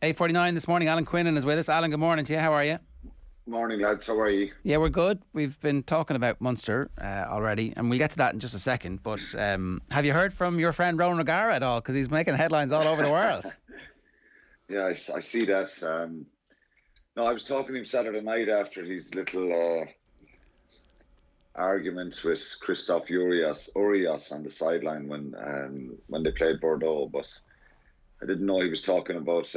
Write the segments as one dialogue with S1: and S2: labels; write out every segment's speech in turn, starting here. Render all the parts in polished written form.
S1: 8:49 this morning. Alan Quinlan is with us. Alan, good morning to you. How are you?
S2: Morning, lads. How are you?
S1: Yeah, we're good. We've been talking about Munster already, and we'll get to that in just a second. But have you heard from your friend Ronan O'Gara at all? Because he's making headlines all over the world.
S2: Yeah, I see that. No, I was talking to him Saturday night after his little argument with Christophe Urias on the sideline when they played Bordeaux. But I didn't know he was talking about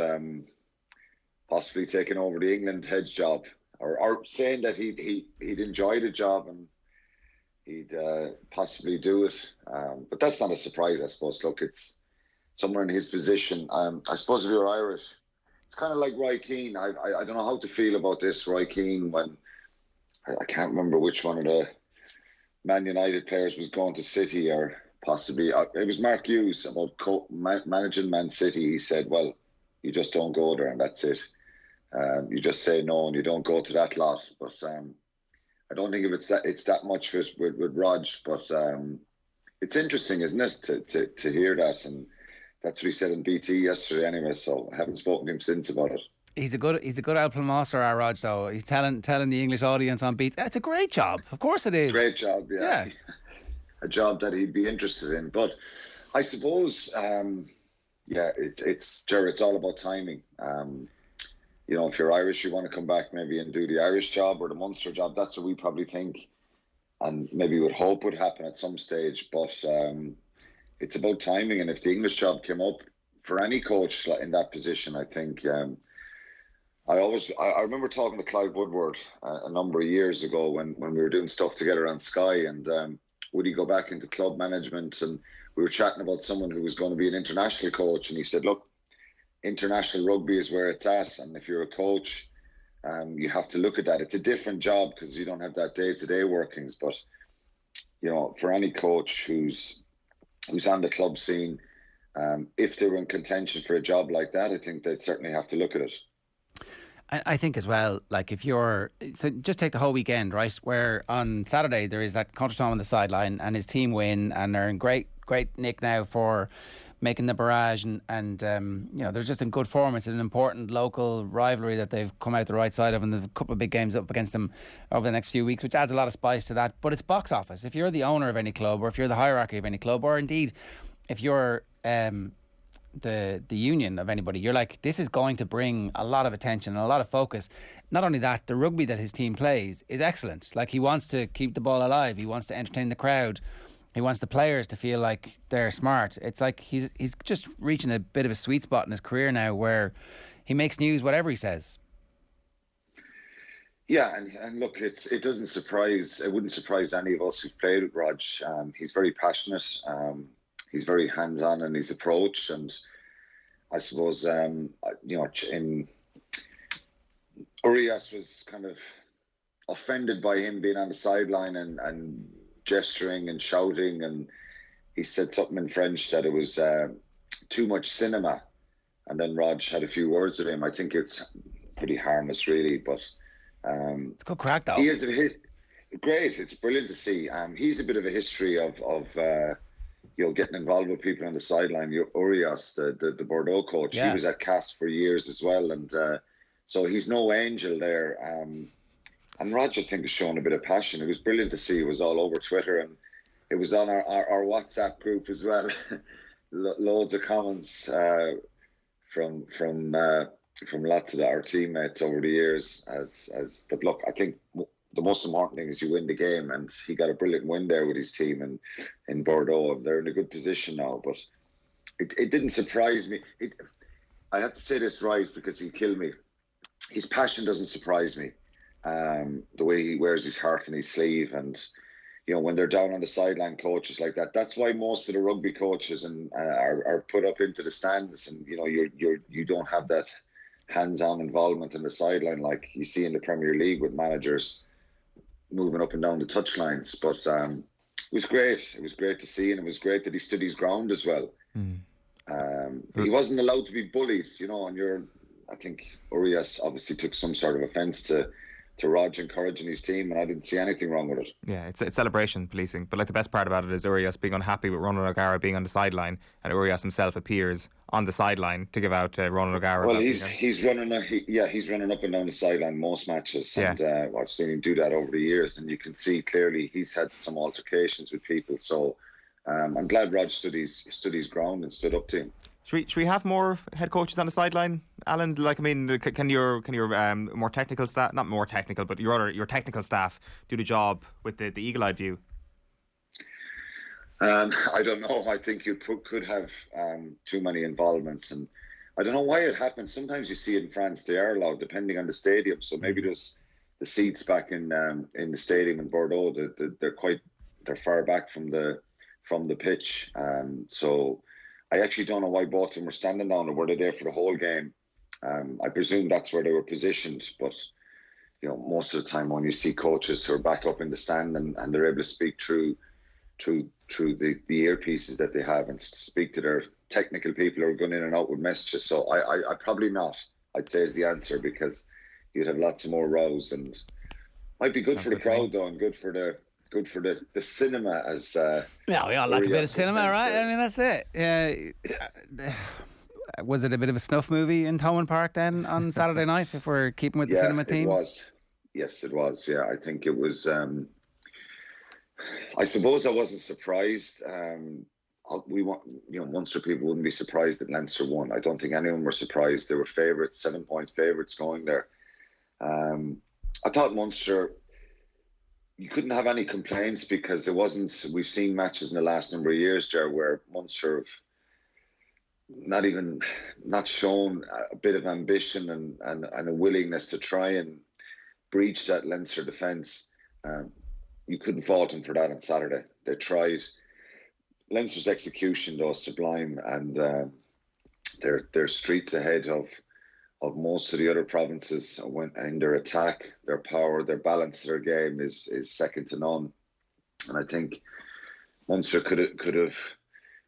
S2: possibly taking over the England head job, or saying that he'd enjoy the job and he'd possibly do it. But that's not a surprise, I suppose. Look, it's somewhere in his position. I suppose if you're Irish, it's kind of like Roy Keane. I don't know how to feel about this. Roy Keane, when I can't remember which one of the Man United players was going to City, or possibly it was Mark Hughes about managing Man City. He said, "Well, you just don't go there, and that's it. You just say no, and you don't go to that lot." But I don't think it's that much with Rog. But it's interesting, isn't it, to hear that, and that's what he said in BT yesterday. Anyway, so I haven't spoken to him since about it.
S1: He's a good Alpamaster, our Rog, though. He's telling the English audience on beat. It's a great job. Of course it is.
S2: Great job, yeah. A job that he'd be interested in. But I suppose, it's all about timing. If you're Irish, you want to come back maybe and do the Irish job or the Munster job. That's what we probably think and maybe would hope would happen at some stage. But it's about timing. And if the English job came up for any coach in that position, I think... I remember talking to Clive Woodward a number of years ago when we were doing stuff together on Sky, and would he go back into club management? And we were chatting about someone who was going to be an international coach, and he said, look, international rugby is where it's at, and if you're a coach, you have to look at that. It's a different job because you don't have that day-to-day workings, but for any coach who's on the club scene, if they were in contention for a job like that, I think they'd certainly have to look at it.
S1: I think as well, like so just take the whole weekend, right? Where on Saturday there is that Contra Tom on the sideline and his team win, and they're in great nick now for making the barrage, and they're just in good form. It's an important local rivalry that they've come out the right side of, and there's a couple of big games up against them over the next few weeks, which adds a lot of spice to that. But it's box office. If you're the owner of any club, or if you're the hierarchy of any club, or indeed if you're the union of anybody, you're like, this is going to bring a lot of attention and a lot of focus. Not only that, the rugby that his team plays is excellent. Like, he wants to keep the ball alive, he wants to entertain the crowd, he wants the players to feel like they're smart. It's like he's just reaching a bit of a sweet spot in his career now where he makes news whatever he says.
S2: Yeah, and look, it wouldn't surprise any of us who've played with Rog. He's very passionate. He's very hands-on in his approach, and I suppose Urias was kind of offended by him being on the sideline and gesturing and shouting, and he said something in French that it was too much cinema, and then Rog had a few words with him. I think it's pretty harmless, really, but
S1: it's a good crack, though.
S2: He is great. It's brilliant to see. He's a bit of a history of getting involved with people on the sideline. Urias, the Bordeaux coach, He was at CAS for years as well, and so he's no angel there. And Rog, I think, has shown a bit of passion. It was brilliant to see. It was all over Twitter, and it was on our WhatsApp group as well. Loads of comments from lots of our teammates over the years. But look, I think the most important thing is you win the game, and he got a brilliant win there with his team in Bordeaux. They're in a good position now, but it didn't surprise me. I have to say this right, because he'll kill me. His passion doesn't surprise me. The way he wears his heart in his sleeve, and when they're down on the sideline, coaches like that. That's why most of the rugby coaches are put up into the stands, and you don't have that hands-on involvement in the sideline like you see in the Premier League with managers moving up and down the touchlines. But it was great. It was great to see, and it was great that he stood his ground as well. He wasn't allowed to be bullied, and I think Urias obviously took some sort of offence to Rog encouraging his team, and I didn't see anything wrong with it.
S3: Yeah, it's celebration policing. But like the best part about it is Urias being unhappy with Ronan O'Gara being on the sideline, and Urias himself appears on the sideline to give out Ronan O'Gara.
S2: Well, he's running up and down the sideline most matches, and I've seen him do that over the years, and you can see clearly he's had some altercations with people. So I'm glad Rog stood his ground and stood up to him.
S3: Should we have more head coaches on the sideline, Alan? Like, I mean, can your more technical staff, not more technical, but your technical staff do the job with the eagle-eyed view?
S2: I don't know. I think you could have too many involvements, and I don't know why it happens. Sometimes you see it in France; they are allowed, depending on the stadium. So maybe there's the seats back in the stadium in Bordeaux. They're far back from the pitch, so. I actually don't know why both of them were standing down, or were they there for the whole game? I presume that's where they were positioned, but most of the time when you see coaches who are back up in the stand and they're able to speak through the earpieces that they have and speak to their technical people who are going in and out with messages. So I probably not, I'd say, is the answer, because you'd have lots of more rows, and might be good for the crowd though, and good for the cinema, as
S1: we all like a bit of cinema, right? I mean, that's it. Was it a bit of a snuff movie in Thomond Park then on Saturday night, if we're keeping with the cinema theme?
S2: It was. Yes, it was. Yeah, I think it was. I suppose I wasn't surprised. Munster people wouldn't be surprised that Leinster won. I don't think anyone were surprised. They were favourites, 7-point favourites going there. I thought Munster, you couldn't have any complaints, because it wasn't. We've seen matches in the last number of years, Ger, where Munster have not shown a bit of ambition and a willingness to try and breach that Leinster defence. You couldn't fault them for that on Saturday. They tried. Leinster's execution, though, sublime, and they're streets ahead of most of the other provinces in their attack, their power, their balance, their game is second to none. And I think Munster could have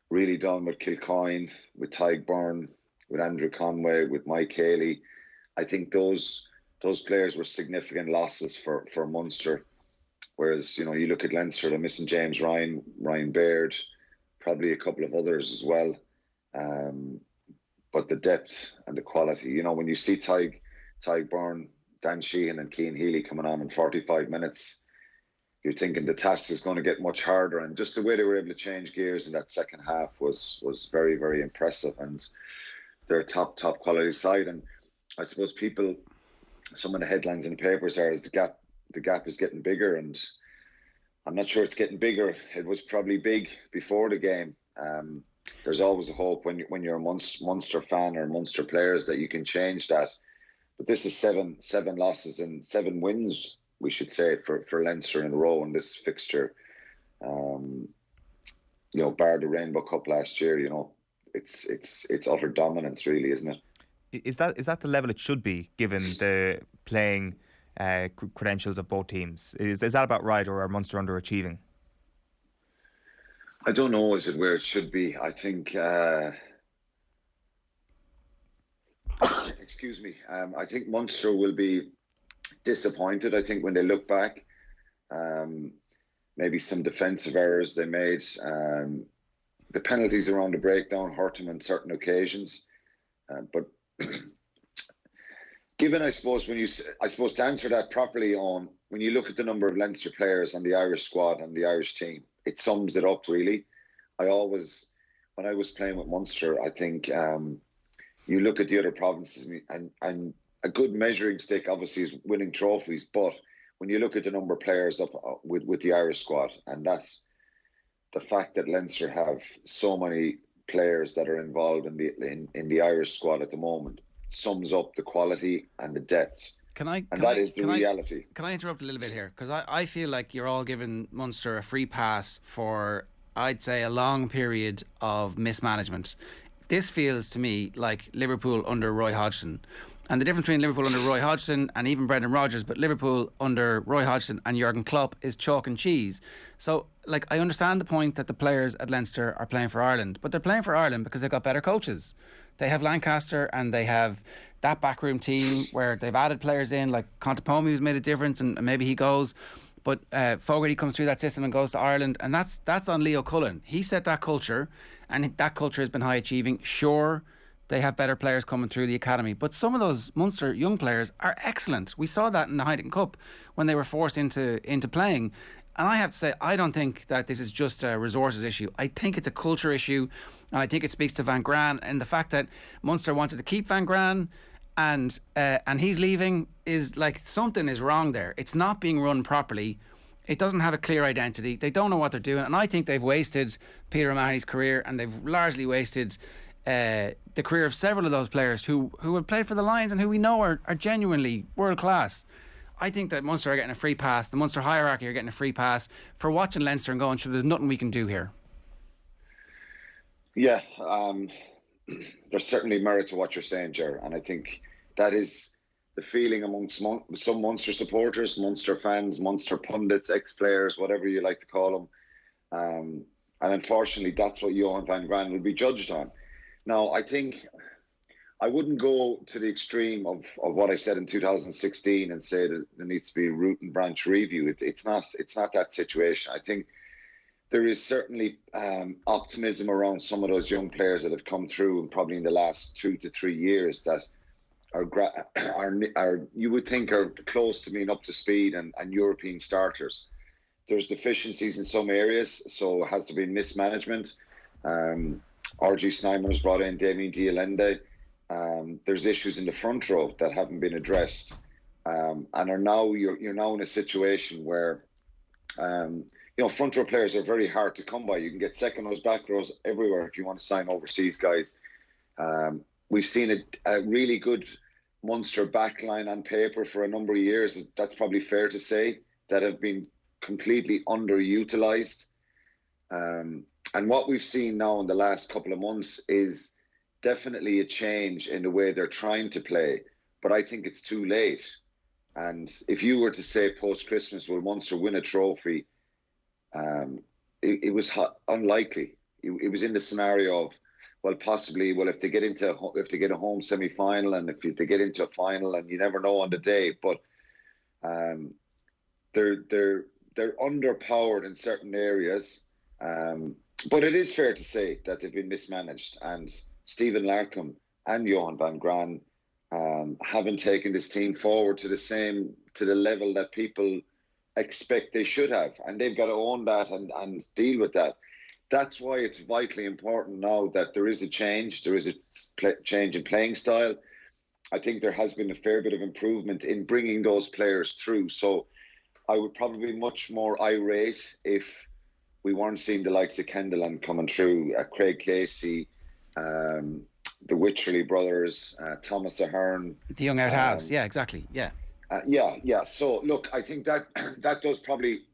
S2: really done with Kilcoyne, with Tadhg Byrne, with Andrew Conway, with Mike Haley. I think those players were significant losses for Munster. Whereas, you look at Leinster, they're missing James Ryan, Ryan Baird, probably a couple of others as well. But the depth and the quality, when you see Tadhg Byrne, Dan Sheehan and Cian Healy coming on in 45 minutes, you're thinking the task is going to get much harder. And just the way they were able to change gears in that second half was very, very impressive. And they're a top quality side. And I suppose some of the headlines in the papers are the gap is getting bigger. And I'm not sure it's getting bigger. It was probably big before the game. There's always a hope when you're a Munster fan or Munster players that you can change that. But this is seven losses and 7 wins, we should say, for Leinster in a row in this fixture. Bar the Rainbow Cup last year, it's utter dominance, really, isn't it?
S3: Is that the level it should be, given the playing credentials of both teams? Is that about right, or are Munster underachieving?
S2: I don't know, is it where it should be? I think, excuse me, I think Munster will be disappointed, I think, when they look back. Maybe some defensive errors they made. The penalties around the breakdown hurt them on certain occasions. But given, I suppose, to answer that properly, when you look at the number of Leinster players on the Irish squad and the Irish team, it sums it up, really. When I was playing with Munster, I think you look at the other provinces and a good measuring stick, obviously, is winning trophies. But when you look at the number of players up with the Irish squad, and that's the fact that Leinster have so many players that are involved in the Irish squad at the moment, sums up the quality and the depth. That is the reality.
S1: Can I interrupt a little bit here? Because I feel like you're all giving Munster a free pass for, I'd say, a long period of mismanagement. This feels to me like Liverpool under Roy Hodgson. And the difference between Liverpool under Roy Hodgson and even Brendan Rodgers, but Liverpool under Roy Hodgson and Jurgen Klopp, is chalk and cheese. So, I understand the point that the players at Leinster are playing for Ireland, but they're playing for Ireland because they've got better coaches. They have Lancaster and they have that backroom team where they've added players in, like Contepomi, who's made a difference, and maybe he goes. But Fogarty comes through that system and goes to Ireland, and that's on Leo Cullen. He set that culture, and that culture has been high achieving. Sure, they have better players coming through the academy, but some of those Munster young players are excellent. We saw that in the Heineken Cup when they were forced into playing. And I have to say, I don't think that this is just a resources issue. I think it's a culture issue, and I think it speaks to Van Gran, and the fact that Munster wanted to keep Van Gran and he's leaving is like, something is wrong there. It's not being run properly. It doesn't have a clear identity. They don't know what they're doing, and I think they've wasted Peter O'Mahony's career, and they've largely wasted the career of several of those players who have played for the Lions and who we know are genuinely world class. I think that Munster are getting a free pass. The Munster hierarchy are getting a free pass for watching Leinster and going, sure, there's nothing we can do here.
S2: Yeah, there's certainly merit to what you're saying, Ger, and I think that is the feeling amongst some Munster supporters, Munster fans, Munster pundits, ex-players, whatever you like to call them. And unfortunately, that's what Johan van Gran will be judged on. Now, I think I wouldn't go to the extreme of what I said in 2016 and say that there needs to be a root and branch review. It's not that situation. I think there is certainly optimism around some of those young players that have come through, and probably in the last 2 to 3 years, that are you would think are close to being up to speed and European starters. There's deficiencies in some areas, so it has to be mismanagement. RG Snyman was brought in, Damien Dialende. There's issues in the front row that haven't been addressed, and are now you're now in a situation where front row players are very hard to come by. You can get second rows, back rows everywhere if you want to sign overseas guys. We've seen a really good Munster backline on paper for a number of years. That's probably fair to say, that have been completely underutilised. And what we've seen now in the last couple of months is definitely a change in the way they're trying to play. But I think it's too late. And if you were to say post-Christmas, will Munster win a trophy? It was unlikely. It was in the scenario of, well, possibly, well, if they get a home semi-final, and if they get into a final, and you never know on the day, but they're underpowered in certain areas. But it is fair to say that they've been mismanaged, and Stephen Larkham and Johan van Gran haven't taken this team forward to the level that people expect they should have, and they've got to own that and deal with that. That's why it's vitally important now that there is a change. There is a change in playing style. I think there has been a fair bit of improvement in bringing those players through. So I would probably be much more irate if we weren't seeing the likes of Quinlan coming through, Craig Casey, the Wycherley brothers, Thomas Ahern.
S1: The young out halves, yeah, exactly, yeah.
S2: Yeah. So look, I think that does probably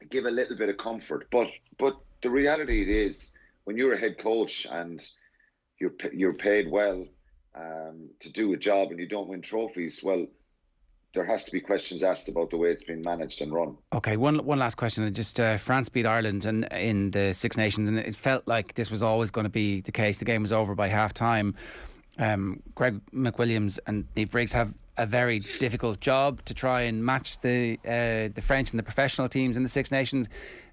S2: give a little bit of comfort, but the reality is, when you're a head coach and you're paid well to do a job and you don't win trophies, well, there has to be questions asked about the way it's been managed and run. Okay,
S1: one last question. Just France beat Ireland in the Six Nations, and it felt like this was always going to be the case. The game was over by half time. Greg McWilliams and Niamh Briggs have a very difficult job to try and match the French and the professional teams in the Six Nations.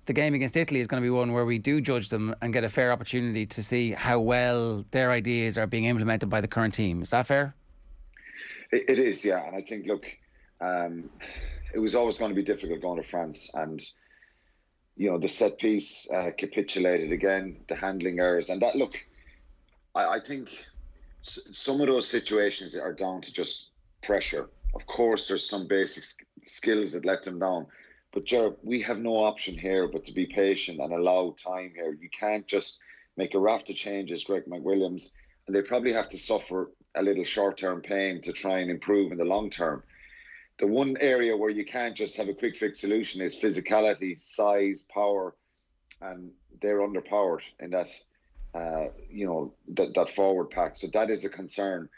S1: The game against Italy is going to be one where we do judge them and get a fair opportunity to see how well their ideas are being implemented by the current team. Is that fair?
S2: It is, yeah. And I think, look, it was always going to be difficult going to France, and the set piece capitulated again, the handling errors, and that. Look, I think some of those situations are down to just pressure. Of course, there's some basic skills that let them down, but Ger, we have no option here but to be patient and allow time here. You can't just make a raft of changes, Greg McWilliams, and they probably have to suffer a little short-term pain to try and improve in the long term. The one area where you can't just have a quick fix solution is physicality, size, power, and they're underpowered in that, that forward pack. So that is a concern.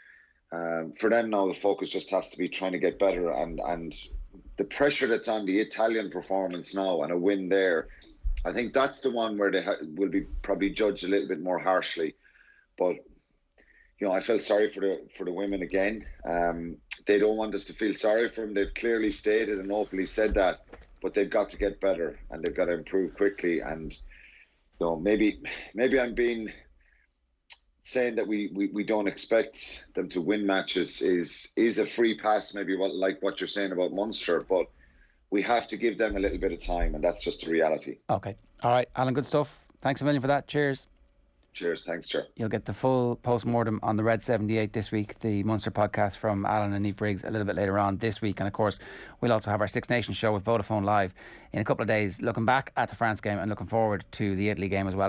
S2: For them now, the focus just has to be trying to get better, and the pressure that's on the Italian performance now and a win there, I think that's the one where they will be probably judged a little bit more harshly. But I felt sorry for the women again. They don't want us to feel sorry for them. They've clearly stated and openly said that, but they've got to get better and they've got to improve quickly. And maybe I'm saying that we don't expect them to win matches is a free pass. Maybe like what you're saying about Munster, but we have to give them a little bit of time, and that's just the reality.
S1: Okay, all right, Alan. Good stuff. Thanks a million for that. Cheers.
S2: Cheers. Thanks, sir.
S1: You'll get the full post-mortem on the Red 78 this week, the Munster podcast from Alan and Niamh Briggs a little bit later on this week. And of course, we'll also have our Six Nations show with Vodafone Live in a couple of days, looking back at the France game and looking forward to the Italy game as well.